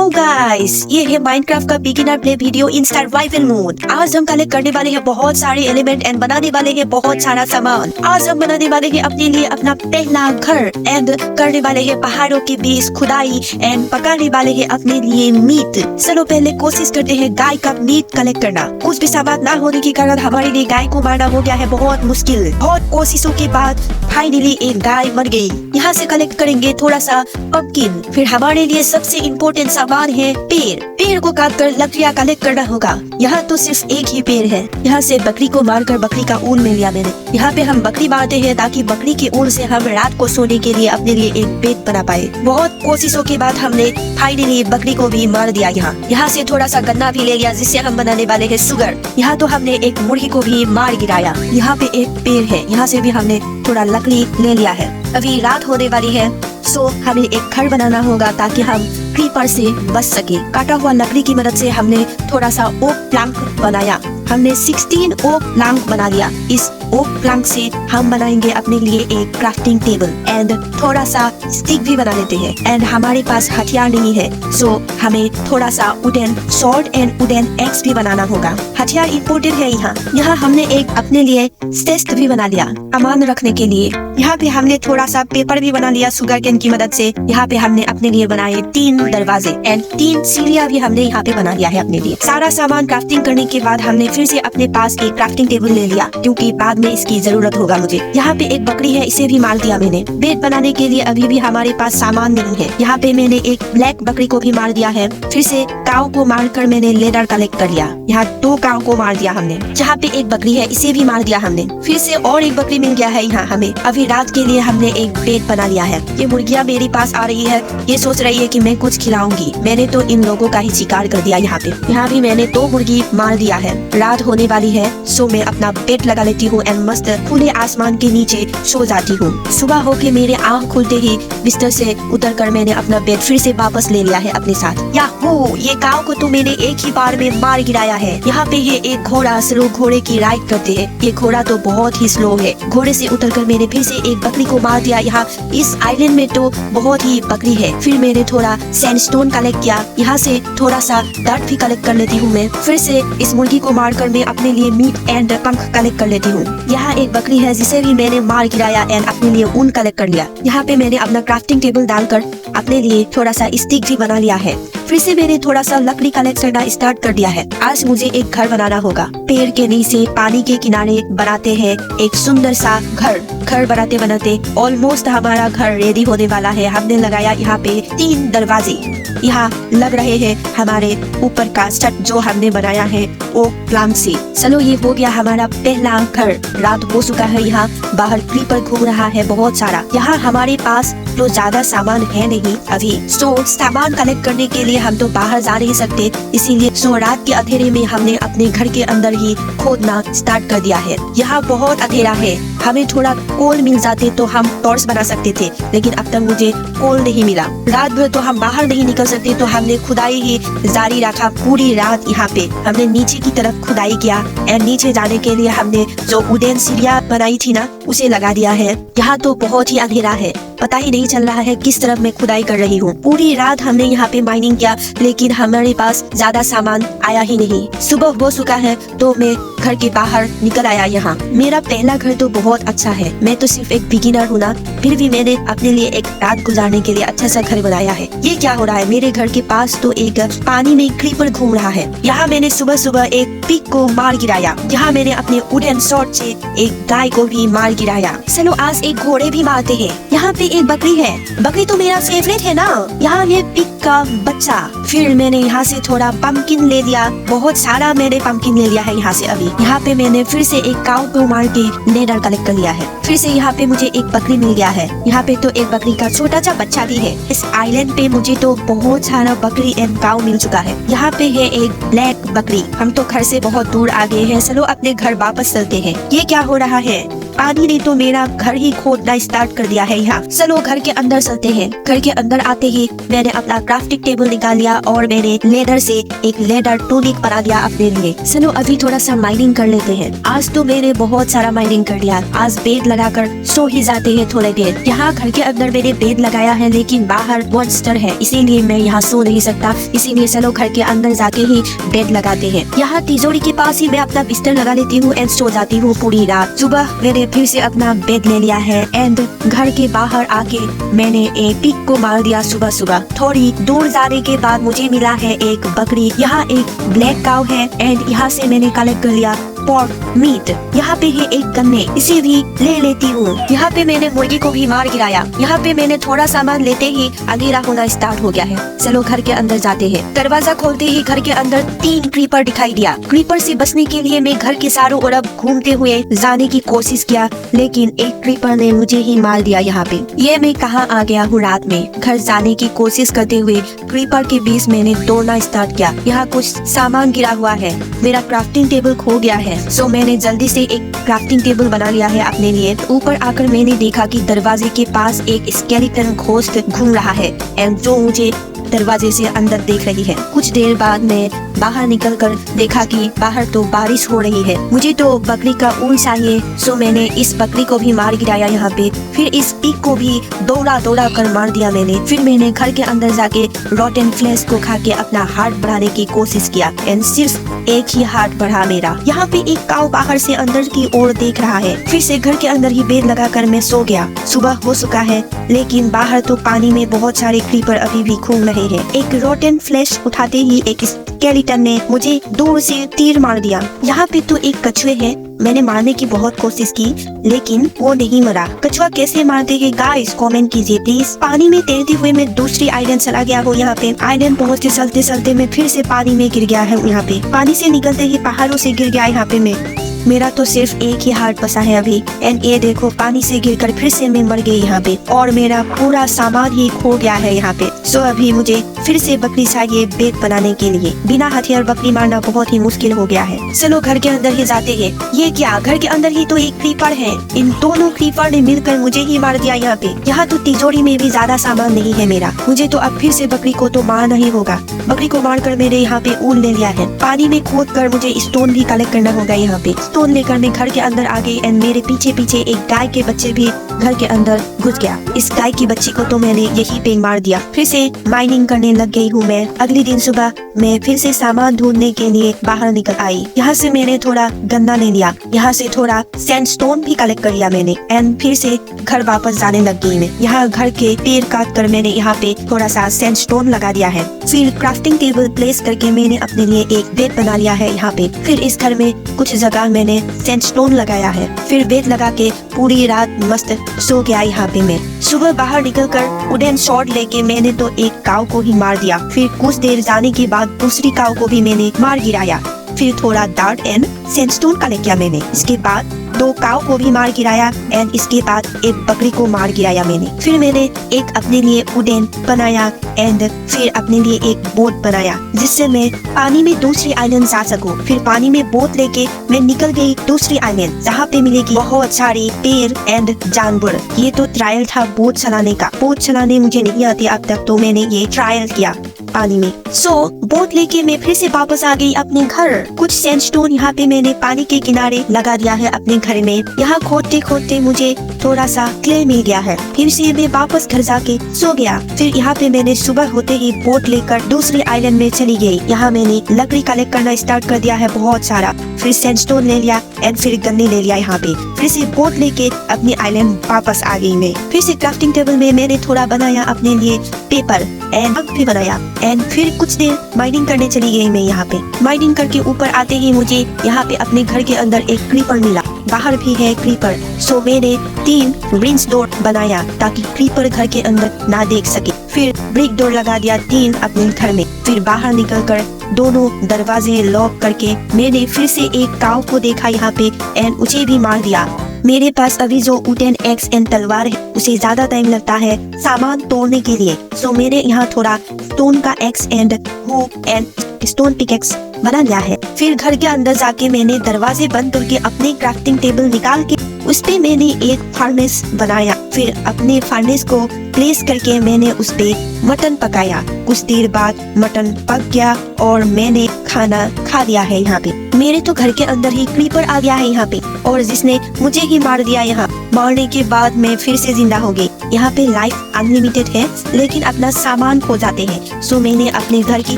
Hello guys, ये है Minecraft का बिगिनर प्ले वीडियो इन सर्वाइवल मोड। आज हम कलेक्ट करने वाले हैं बहुत सारे एलिमेंट एंड बनाने वाले हैं बहुत सारा सामान। आज हम बनाने वाले हैं अपने लिए अपना पहला घर एंड करने वाले हैं पहाड़ों के बीच खुदाई एंड पकाने वाले हैं अपने लिए मीट। चलो पहले कोशिश करते हैं गाय का मीट कलेक्ट करना। कुछ भी सामान ना होने के कारण हमारे लिए गाय को मारना हो गया है बहुत मुश्किल। बहुत कोशिशों के बाद फाइनली एक गाय मर गई। यहाँ से कलेक्ट करेंगे थोड़ा सा पंपकिन। फिर हमारे लिए सबसे इम्पोर्टेंट सामान है पेड़। पेड़ को काट कर लकड़ियाँ कलेक्ट करना होगा। यहाँ तो सिर्फ एक ही पेड़ है। यहाँ से बकरी को मारकर बकरी का ऊन ले लिया मैंने। यहाँ पे हम बकरी मारते हैं ताकि बकरी के ऊन से हम रात को सोने के लिए अपने लिए एक बेड बना पाए। बहुत कोशिशों के बाद हमने फाइनली बकरी को भी मार दिया। यहाँ से थोड़ा सा गन्ना भी ले लिया जिससे हम बनाने वाले हैं शुगर। यहाँ तो हमने एक मुर्गी को भी मार गिराया। यहाँ पे एक पेड़ है, यहाँ से भी हमने थोड़ा लकड़ी ले लिया है। अभी रात होने वाली है, सो हमें एक घर बनाना होगा ताकि हम क्रीपर से बच सके। काटा हुआ लकड़ी की मदद से हमने थोड़ा सा ओक प्लैंक बनाया। हमने 16 ओक प्लैंक बना लिया। इस ओक प्लैंक से हम बनाएंगे अपने लिए एक क्राफ्टिंग टेबल एंड थोड़ा सा स्टिक भी बना लेते हैं। एंड हमारे पास हथियार नहीं है, सो हमें थोड़ा सा wooden sword and wooden x भी बनाना होगा। हथियार इम्पोर्टेंट है यहाँ हमने एक अपने लिए चेस्ट भी बना लिया सामान रखने के लिए। यहाँ पे हमने थोड़ा सा पेपर भी बना लिया शुगर केन की मदद से। यहाँ पे हमने अपने लिए बनाए 3 दरवाजे एंड 3 सीढ़ियाँ भी हमने यहाँ पे बना लिया है अपने लिए। सारा सामान क्राफ्टिंग करने के बाद हमने फिर से अपने पास एक क्राफ्टिंग टेबल ले लिया क्योंकि बाद में इसकी जरूरत होगा मुझे। यहाँ पे एक बकरी है, इसे भी मार दिया मैंने। बेड बनाने के लिए अभी भी हमारे पास सामान नहीं है। यहाँ पे मैंने एक ब्लैक बकरी को भी मार दिया है। फिर से काऊ को मारकर मैंने लेदर कलेक्ट कर लिया। यहाँ 2 काऊ को मार दिया हमने। जहाँ पे एक बकरी है, इसे भी मार दिया हमने। फिर से और एक बकरी मिल गया है यहाँ हमें। अभी रात के लिए हमने एक बेड बना लिया है। ये मुर्गियाँ मेरे पास आ रही है, ये सोच रही है कि मैं कुछ खिलाऊंगी। मैंने तो इन लोगों का ही शिकार कर दिया। यहाँ पे यहाँ भी मैंने 2 मुर्गी मार दिया है। रात होने वाली है, सो मैं अपना बेड लगा लेती हूँ एंड मस्त खुले आसमान के नीचे सो जाती हूँ। सुबह होके मेरे आँख खुलते ही बिस्तर से उतर कर मैंने अपना बेड फिर से वापस ले लिया है अपने साथ। याहू, ये काऊ को तो मैंने एक ही बार में मार गिराया है। यहाँ पे ये एक घोड़ा स्लो घोड़े की राइड करते हैं। ये घोड़ा तो बहुत ही स्लो है। घोड़े से उतरकर मैंने फिर से एक बकरी को मार दिया। यहाँ इस आइलैंड में तो बहुत ही बकरी है। फिर मैंने थोड़ा सैंडस्टोन कलेक्ट किया। यहाँ से थोड़ा सा डर्ट भी कलेक्ट कर लेती हूँ मैं। फिर से इस मुर्गी को मारकर मैं अपने लिए मीट एंड पंख कलेक्ट कर लेती हूँ। यहाँ एक बकरी है जिसे भी मैंने मार गिराया एंड अपने लिए ऊन कलेक्ट कर लिया। यहाँ पे मैंने अपना क्राफ्टिंग टेबल डालकर अपने लिए थोड़ा सा स्टिक भी बना लिया है। फिर से मैंने थोड़ा सा लकड़ी कलेक्ट करना स्टार्ट कर दिया है। आज मुझे एक घर बनाना होगा। पेड़ के नीचे पानी के किनारे बनाते हैं एक सुंदर सा घर। घर बनाते बनाते ऑलमोस्ट हमारा घर रेडी होने वाला है। हमने लगाया यहाँ पे 3 दरवाजे। यहाँ लग रहे हैं हमारे ऊपर का छत जो हमने बनाया है वो प्लांट से। चलो ये हो गया हमारा पहला घर। रात हो चुका है। यहाँ बाहर क्रीपर घूम रहा है बहुत सारा। यहाँ हमारे पास तो ज्यादा सामान है नहीं अभी, सो सामान कलेक्ट करने के लिए हम तो बाहर जा नहीं सकते। इसीलिए सो रात के अंधेरे में हमने अपने घर के अंदर ही खोदना स्टार्ट कर दिया है। यहाँ बहुत अंधेरा है। हमें थोड़ा कोल मिल जाते तो हम टॉर्च बना सकते थे, लेकिन अब तक मुझे कोल नहीं मिला। रात भर तो हम बाहर नहीं निकल सकते तो हमने खुदाई ही जारी रखा पूरी रात। यहाँ पे हमने नीचे की तरफ खुदाई किया एंड नीचे जाने के लिए हमने जो वुडन सीढ़ियाँ बनाई थी ना उसे लगा दिया है। यहाँ तो बहुत ही अंधेरा है, पता ही नहीं चल रहा है किस तरफ मैं खुदाई कर रही हूँ। पूरी रात हमने यहाँ पे माइनिंग किया लेकिन हमारे पास ज्यादा सामान आया ही नहीं। सुबह हो चुका है तो मैं घर के बाहर निकल आया। यहाँ मेरा पहला घर तो बहुत अच्छा है। मैं तो सिर्फ एक बिगिनर हूँ ना, फिर भी मैंने अपने लिए एक रात गुजारने के लिए अच्छा सा घर बनाया है। ये क्या हो रहा है, मेरे घर के पास तो एक पानी में क्रीपर घूम रहा है। यहाँ मैंने सुबह सुबह एक पिग को मार गिराया। यहाँ मैंने अपने वुडन स्वॉर्ड से एक गाय को भी मार गिराया। चलो आज एक घोड़े भी मारते हैं। यहाँ पे एक बकरी है। बकरी तो मेरा फेवरेट है ना। यहाँ ये पिग का बच्चा। फिर मैंने यहाँ से थोड़ा पंपकिन ले लिया। बहुत सारा मैंने पंपकिन ले लिया है यहाँ से। अभी यहाँ पे मैंने फिर से एक काऊ को मार के लेदर कलेक्ट कर लिया है। फिर से यहाँ पे मुझे एक बकरी मिल गया है। यहाँ पे तो एक बकरी का छोटा सा बच्चा भी है। इस आइलैंड पे मुझे तो बहुत सारा बकरी एंड काऊ मिल चुका है। यहाँ पे है एक ब्लैक बकरी। हम तो घर से बहुत दूर आ गए हैं। चलो अपने घर वापस चलते हैं। ये क्या हो रहा है, पानी ने तो मेरा घर ही खोदना स्टार्ट कर दिया है यहाँ। चलो घर के अंदर चलते हैं। घर के अंदर आते ही मैंने अपना क्राफ्टिंग टेबल निकाल लिया और मैंने लेदर से एक लेदर टूनिक बना लिया अपने लिए। चलो अभी थोड़ा सा माइनिंग कर लेते हैं। आज तो मैंने बहुत सारा माइनिंग कर लिया। आज बेड लगाकर सो ही जाते हैं थोड़ी देर। यहाँ घर के अंदर मैंने बेड लगाया है लेकिन बाहर मॉन्स्टर है, इसीलिए मैं यहाँ सो नहीं सकता। इसीलिए चलो घर के अंदर जाके ही बेड लगाते हैं। यहाँ तिजोरी के पास ही मैं अपना बिस्तर लगा लेती हूँ एंड सो जाती हूँ पूरी रात। सुबह मैंने फिर से अपना बेड ले लिया है एंड घर के बाहर आके मैंने एक पिग को मार दिया सुबह सुबह। थोड़ी दूर जाने के बाद मुझे मिला है एक बकरी। यहाँ एक ब्लैक काउ है एंड यहाँ से मैंने कलेक्ट कर लिया पोर्क मीट। यहाँ पे है एक गन्ने, इसे भी ले लेती हूँ। यहाँ पे मैंने मुर्गी को भी मार गिराया। यहाँ पे मैंने थोड़ा सामान लेते ही अंधेरा होना स्टार्ट हो गया है। चलो घर के अंदर जाते हैं। दरवाजा खोलते ही घर के अंदर 3 क्रीपर दिखाई दिया। क्रीपर से बचने के लिए मैं घर के चारों ओर घूमते हुए जाने की कोशिश किया लेकिन एक क्रीपर ने मुझे ही मार दिया। यहाँ पे ये मैं कहाँ आ गया हूँ रात में। घर जाने की कोशिश करते हुए क्रीपर के बीच मैंने दौड़ना स्टार्ट किया। यहाँ कुछ सामान गिरा हुआ है। मेरा क्राफ्टिंग टेबल खो गया है। सो मैंने जल्दी से एक क्राफ्टिंग टेबल बना लिया है अपने लिए। ऊपर आकर मैंने देखा कि दरवाजे के पास एक स्केलेटन घोस्ट घूम रहा है एंड जो मुझे दरवाजे से अंदर देख रही है। कुछ देर बाद मैं बाहर निकलकर देखा कि बाहर तो बारिश हो रही है। मुझे तो बकरी का ऊन चाहिए, सो मैंने इस बकरी को भी मार गिराया यहाँ पे। फिर इस पिग को भी दौड़ा दौड़ा कर मार दिया मैंने। फिर मैंने घर के अंदर जाके रॉटन फ्लेश को खा के अपना हार्ट बढ़ाने की कोशिश किया एंड सिर्फ एक ही हार्ट बढ़ा मेरा। यहाँ पे एक काऊ बाहर से अंदर की ओर देख रहा है। फिर से घर के अंदर ही बेड लगाकर मैं सो गया। सुबह हो चुका है लेकिन बाहर तो पानी में बहुत सारे क्रीपर अभी भी घूम रहे हैं। एक रॉटन फ्लेश उठाते ही एक स्केलेटन ने मुझे दूर से तीर मार दिया। यहाँ पे तो एक कछुए है। मैंने मारने की बहुत कोशिश की लेकिन वो नहीं मरा। कछुआ कैसे मारते हैं गाइस कमेंट कीजिए प्लीज। पानी में तैरते हुए मैं दूसरी आइलैंड चला गया हूँ। यहाँ पे आइलैंड पहुँचते चलते चलते मैं फिर से पानी में गिर गया है। यहाँ पे पानी से निकलते ही पहाड़ों से गिर गया यहाँ पे मैं। मेरा तो सिर्फ एक ही हार्ट बचा है अभी एंड ये देखो पानी से गिरकर फिर से मैं मर गई यहाँ पे और मेरा पूरा सामान ही खो गया है यहाँ पे। सो अभी मुझे फिर से बकरी चाहिए बेड बनाने के लिए। बिना हथियार बकरी मारना बहुत ही मुश्किल हो गया है। चलो घर के अंदर ही जाते हैं। ये क्या, घर के अंदर ही तो एक क्रीपर है। इन दोनों क्रीपर ने मिलकर मुझे ही मार दिया यहाँ पे। यहाँ तो तिजोरी में भी ज्यादा सामान नहीं है मेरा। मुझे तो अब फिर से बकरी को तो मारना ही होगा। बकरी को मारकर मैंने यहाँ पे ऊन ले लिया है। पानी में खोद कर मुझे स्टोन भी कलेक्ट करना होगा। यहाँ पे स्टोन लेकर मैं घर के अंदर आ गई एंड मेरे पीछे पीछे एक गाय के बच्चे भी घर के अंदर घुस गया। इस गाय की बच्ची को तो मैंने यही पे मार दिया। फिर से माइनिंग करने लग गई हूँ मैं। अगले दिन सुबह मैं फिर से सामान ढूंढने के लिए बाहर निकल आई। यहाँ से मैंने थोड़ा गन्ना ले लिया। यहाँ से थोड़ा सैंडस्टोन भी कलेक्ट कर लिया मैंने एंड फिर से घर वापस जाने लग गई मैं। यहाँ घर के पेड़ काट कर मैंने यहाँ पे थोड़ा सा सैंडस्टोन लगा दिया है। फिर क्राफ्टिंग टेबल प्लेस करके मैंने अपने लिए एक बेड बना लिया है यहाँ पे। फिर इस घर में कुछ जगह मैंने सैंडस्टोन लगाया है। फिर बेड लगा के पूरी रात मस्त सो गया यहाँ पे मैं। सुबह बाहर निकलकर वुडन शॉर्ट लेके मैंने तो एक काऊ को ही मार दिया। फिर कुछ देर जाने के बाद दूसरी काऊ को भी मैंने मार गिराया। फिर थोड़ा डार्ट एंड सैंडस्टोन कलेक्ट किया मैंने। इसके बाद 2 काऊ को भी मार गिराया एंड इसके बाद एक बकरी को मार गिराया मैंने। फिर मैंने एक अपने लिए वुडन बनाया एंड फिर अपने लिए एक बोट बनाया जिससे मैं पानी में दूसरी आइलैंड जा सकूं। फिर पानी में बोट लेके मैं निकल गई दूसरी आइलैंड जहाँ पे मिलेगी बहुत सारे पेड़ एंड जानवर। ये तो ट्रायल था बोट चलाने का। बोट चलाने मुझे नहीं आती अब तक, तो मैंने ये ट्रायल किया पानी में। सो बोट लेके मैं फिर से वापस आ गई अपने घर। कुछ सैंडस्टोन यहाँ पे मैंने पानी के किनारे लगा दिया है अपने घर में। यहाँ खोदते खोदते मुझे थोड़ा सा क्ले मिल गया है। फिर से मैं वापस घर जाके सो गया। फिर यहाँ पे मैंने सुबह होते ही बोट लेकर दूसरी आइलैंड में चली गई। यहाँ मैंने लकड़ी कलेक्ट करना स्टार्ट कर दिया है बहुत सारा। फिर सैंडस्टोन ले लिया एंड फिर गन्ने ले लिया यहाँ पे। फिर से बोट लेके अपनी आइलैंड वापस आ गई मैं। फिर से क्राफ्टिंग टेबल में मैंने थोड़ा बनाया अपने लिए पेपर एंड मग भी बनाया एंड फिर कुछ देर माइनिंग करने चली गई मैं यहाँ पे। माइनिंग करके ऊपर आते ही मुझे यहाँ पे अपने घर के अंदर एक क्रीपर मिला। बाहर भी है क्रीपर। सो मैंने 3 रिंच डोर बनाया ताकि क्रीपर घर के अंदर ना देख सके। फिर ब्रिक डोर लगा दिया 3 अपने घर में। फिर बाहर निकलकर दोनों दरवाजे लॉक करके मैंने फिर से एक काऊ को देखा यहाँ पे एंड उसे भी मार दिया। मेरे पास अभी जो वुडन एक्स एंड तलवार है उसे ज्यादा टाइम लगता है सामान तोड़ने के लिए। सो मैंने यहाँ थोड़ा स्टोन का x and hook and stone pickaxe बना लिया है। फिर घर के अंदर जाके मैंने दरवाजे बंद करके अपने क्राफ्टिंग टेबल निकाल के उस पे मैंने एक फर्नेस बनाया। फिर अपने फर्नेस को प्लेस करके मैंने उस पे मटन पकाया। कुछ देर बाद मटन पक गया और मैंने खाना खा लिया है। यहाँ पे मेरे तो घर के अंदर ही क्रीपर आ गया है यहाँ पे, और जिसने मुझे ही मार दिया। यहाँ मारने के बाद मैं फिर से जिंदा हो गई। यहाँ पे लाइफ अनलिमिटेड है, लेकिन अपना सामान खो जाते हैं। सो मैंने अपने घर की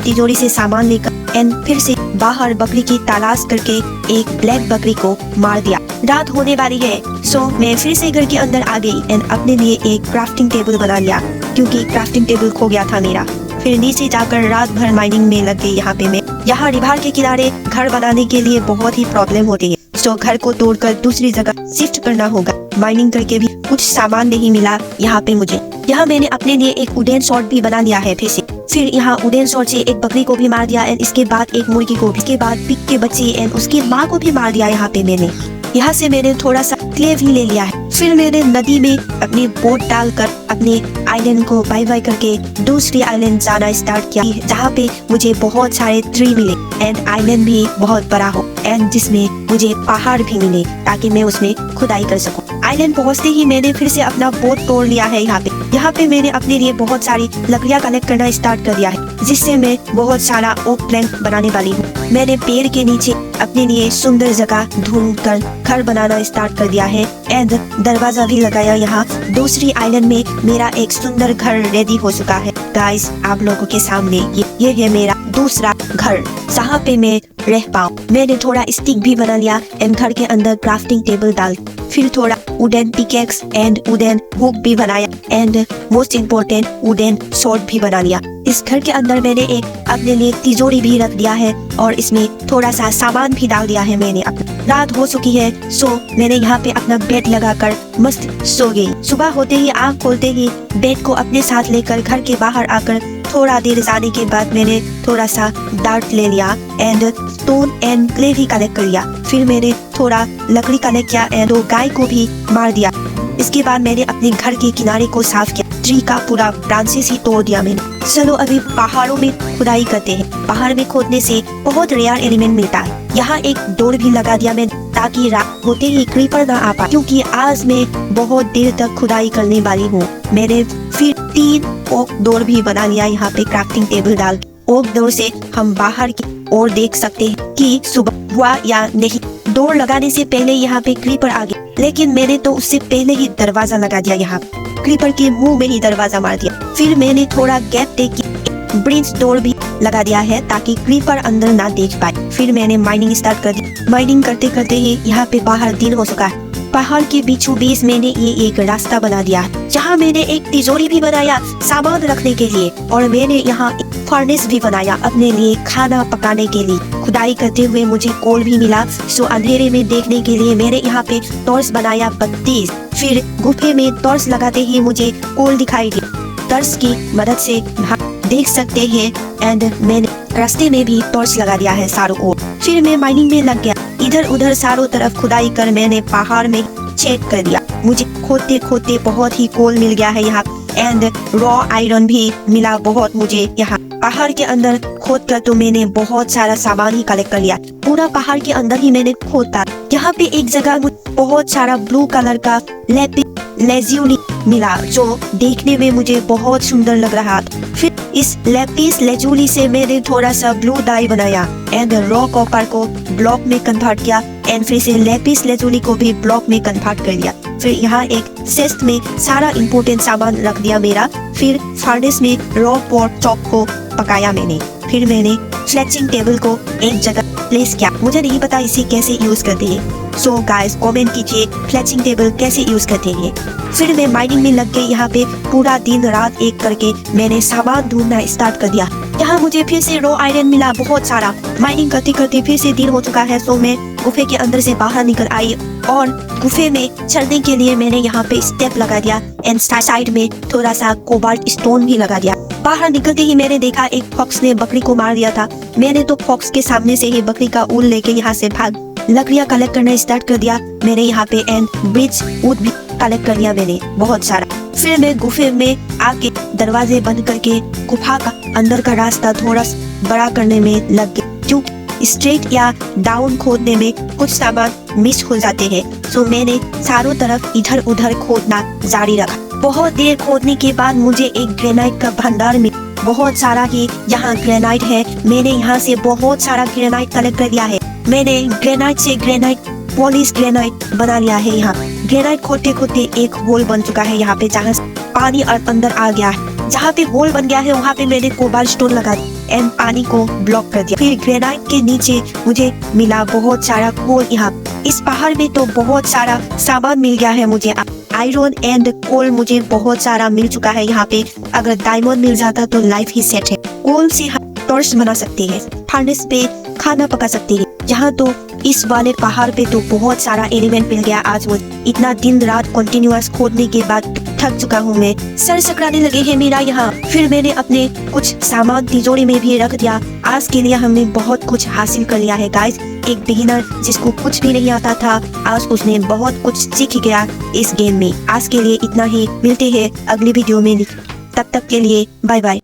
तिजोरी से सामान लेकर एंड फिर से बाहर बकरी की तलाश करके एक ब्लैक बकरी को मार दिया। रात होने वाली है, सो मैं फिर से घर के अंदर आ गई एंड अपने लिए एक क्राफ्टिंग टेबल बना लिया, क्योंकि क्राफ्टिंग टेबल खो गया था मेरा। फिर नीचे जाकर रात भर माइनिंग में लग गई। यहाँ पे मैं रिवर के किनारे घर बनाने के लिए बहुत ही प्रॉब्लम होती है, सो घर को तोड़कर दूसरी जगह शिफ्ट करना होगा। माइनिंग करके भी कुछ सामान नहीं मिला यहाँ पे मुझे। यहाँ मैंने अपने लिए एक वुडन शॉर्ट भी बना लिया है फिर से। फिर यहाँ वुडन शॉर्ट से एक बकरी को भी मार दिया एंड इसके बाद एक मुर्गी को भी, इसके बाद पिग के बच्चे एंड उसकी माँ को भी मार दिया। यहाँ पे मैंने यहाँ से मैंने थोड़ा सा क्ले भी ले लिया है। फिर मैंने नदी में अपनी बोट डालकर अपने आइलैंड को बाय बाय करके दूसरी आइलैंड जाना स्टार्ट किया, जहाँ पे मुझे बहुत सारे ट्री मिले एंड आइलैंड भी बहुत बड़ा हो एंड जिसमें मुझे पहाड़ भी मिले ताकि मैं उसमें खुदाई कर सकूं। आइलैंड पहुँचते ही मैंने फिर से अपना बोट तोड़ लिया है। यहाँ पे मैंने अपने लिए बहुत सारी लकड़ियाँ कलेक्ट करना स्टार्ट कर दिया है, जिससे मैं बहुत सारा ओक प्लैंक बनाने वाली हूँ। मैंने पेड़ के नीचे अपने लिए सुंदर जगह ढूंढकर घर बनाना स्टार्ट कर दिया है एंड दरवाजा भी लगाया। यहाँ दूसरी आइलैंड में मेरा एक सुंदर घर रेडी हो चुका है। गाइस, आप लोगों के सामने ये है मेरा दूसरा घर, जहाँ पे मैं रह पाऊँ। मैंने थोड़ा स्टिक भी बना लिया एंड घर के अंदर क्राफ्टिंग टेबल डाल, फिर थोड़ा wooden pickaxe and wooden hook भी बनाया and most important wooden sword भी बना लिया। इस घर के अंदर मैंने एक अपने लिए तिजोरी भी रख दिया है और इसमें थोड़ा सा सामान भी डाल दिया है मैंने। रात हो चुकी है, सो मैंने यहाँ पे अपना बेड लगाकर मस्त सो गई। सुबह होते ही आँख खोलते ही बेड को अपने साथ लेकर घर के बाहर आकर थोड़ा देर जाने के बाद मैंने थोड़ा सा डार्ट ले लिया एंड स्टोन एंड क्ले भी कलेक्ट कर लिया। फिर मैंने थोड़ा लकड़ी कलेक्ट किया एंड दो गाय को भी मार दिया। इसके बाद मैंने अपने घर के किनारे को साफ किया, ट्री का पूरा ब्रांचेस ही तोड़ दिया मैंने। चलो अभी पहाड़ों में खुदाई करते हैं। पहाड़ में खोदने से बहुत रेयर एलिमेंट मिलता है। यहाँ एक डोर भी लगा दिया मैंने ताकि रात होते ही क्रीपर ना आ पाए, क्योंकि आज मैं बहुत देर तक खुदाई करने वाली हूँ। मैंने फिर 3 ओक डोर भी बना लिया यहाँ पे क्राफ्टिंग टेबल डाल के। ओक डोर से हम बाहर की ओर देख सकते हैं कि सुबह हुआ या नहीं। डोर लगाने से पहले यहाँ पे क्रीपर आ गया, लेकिन मैंने तो उससे पहले ही दरवाजा लगा दिया। यहाँ क्रीपर के मुंह में ही दरवाजा मार दिया। फिर मैंने थोड़ा गैप दे के ब्रिज डोर भी लगा दिया है ताकि क्रीपर अंदर ना देख पाए। फिर मैंने माइनिंग स्टार्ट कर दी। माइनिंग करते करते ही यहाँ पे बाहर दिन हो चुका है। पहाड़ के बीचों बीच मैंने ये एक रास्ता बना दिया है, जहाँ मैंने एक तिजोरी भी बनाया सामान रखने के लिए, और मैंने यहाँ एक फर्नेस भी बनाया अपने लिए खाना पकाने के लिए। खुदाई करते हुए मुझे कोल भी मिला, सो अंधेरे में देखने के लिए मैंने यहाँ पे टॉर्च बनाया 32। फिर गुफे में टॉर्च लगाते ही मुझे कोल दिखाई दिया। टॉर्च की मदद से देख सकते हैं एंड मैंने रास्ते में भी टॉर्च लगा दिया है चारों ओर। फिर मैं माइनिंग में लग गया। इधर उधर चारों तरफ खुदाई कर मैंने पहाड़ में छेद कर दिया। मुझे खोदते खोदते बहुत ही कोल मिल गया है यहाँ एंड रॉ आयरन भी मिला बहुत मुझे। यहाँ पहाड़ के अंदर खोद कर तो मैंने बहुत सारा सामान ही कलेक्ट कर लिया। पूरा पहाड़ के अंदर ही मैंने खोदा। यहाँ पे एक जगह मुझे बहुत सारा ब्लू कलर का लैपिस लेजुली मिला, जो देखने में मुझे बहुत सुंदर लग रहा था। फिर इस लैपिस लेजुली से मैंने थोड़ा सा ब्लू डाई बनाया एंड रॉ कॉपर को ब्लॉक में कन्वर्ट किया एंड फिर से लैपिस लेजुली को भी ब्लॉक में कन्वर्ट कर दिया। फिर यहाँ एक चेस्ट में सारा इम्पोर्टेंट सामान रख दिया मेरा। फिर फर्नेस में रॉ पॉट चॉप को पकाया मैंने। फिर मैंने फ्लेचिंग टेबल को एक जगह प्लेस किया। मुझे नहीं पता इसे कैसे यूज करते हैं, सो गाइस कमेंट कीजिए फ्लेचिंग टेबल कैसे यूज करते हैं। फिर मैं माइनिंग में लग गई। यहाँ पे पूरा दिन रात एक करके मैंने सामान ढूंढना स्टार्ट कर दिया। यहाँ मुझे फिर से रॉ आयरन मिला बहुत सारा। माइनिंग करते करते फिर से दिन हो चुका है, सो मैं गुफे के अंदर से बाहर निकल आई और गुफे में चलने के लिए मैंने यहाँ पे स्टेप लगा दिया एंड साइड में थोड़ा सा कोबाल्ट स्टोन भी लगा दिया। बाहर निकलते ही मैंने देखा एक फॉक्स ने बकरी को मार दिया था। मैंने तो फॉक्स के सामने से ही बकरी का ऊन लेके यहाँ से भाग लकड़ियाँ कलेक्ट करना स्टार्ट कर दिया मैंने यहाँ पे एंड ब्रिज वुड भी कलेक्ट कर लिया मैंने बहुत सारा। फिर मैं गुफे में आके दरवाजे बंद करके गुफा का अंदर का रास्ता थोड़ा बड़ा करने में लग गया, क्योंकि स्ट्रेट या डाउन खोदने में कुछ सामान मिस हो जाते हैं, तो मैंने चारों तरफ इधर उधर खोदना जारी रखा। बहुत देर खोदने के बाद मुझे एक ग्रेनाइट का भंडार मिला। बहुत सारा ही यहाँ ग्रेनाइट है। मैंने यहाँ से बहुत सारा ग्रेनाइट कलेक्ट कर लिया है। मैंने ग्रेनाइट से ग्रेनाइट पॉलिश ग्रेनाइट बना लिया है। यहाँ ग्रेनाइट खोदते खोदते एक होल बन चुका है यहाँ पे, जहाँ पानी अंदर आ गया है। जहाँ पे होल बन गया है वहाँ पे मैंने कोबाल्ट स्टोन लगा दिया एंड पानी को ब्लॉक कर दिया। फिर ग्रेनाइट के नीचे मुझे मिला बहुत सारा कोल। यहाँ इस पहाड़ में तो बहुत सारा सामान मिल गया है मुझे। आयरन एंड कोल मुझे बहुत सारा मिल चुका है यहाँ पे। अगर डायमंड मिल जाता तो लाइफ ही सेट है। कोल से टॉर्च बना सकते हैं, फर्नेस पे खाना पका सकते हैं। यहाँ तो इस वाले पहाड़ पे तो बहुत सारा एलिमेंट मिल गया आज मुझे। इतना दिन रात कंटिन्यूअस खोदने के बाद थक चुका हूँ मैं, सर सकराने लगे हैं मेरा यहाँ। फिर मैंने अपने कुछ सामान तिजोरी में भी रख दिया। आज के लिए हमने बहुत कुछ हासिल कर लिया है गाइस। एक बिगिनर जिसको कुछ भी नहीं आता था, आज उसने बहुत कुछ सीख गया इस गेम में। आज के लिए इतना ही, मिलते हैं अगली वीडियो में। तब तक के लिए बाय बाय।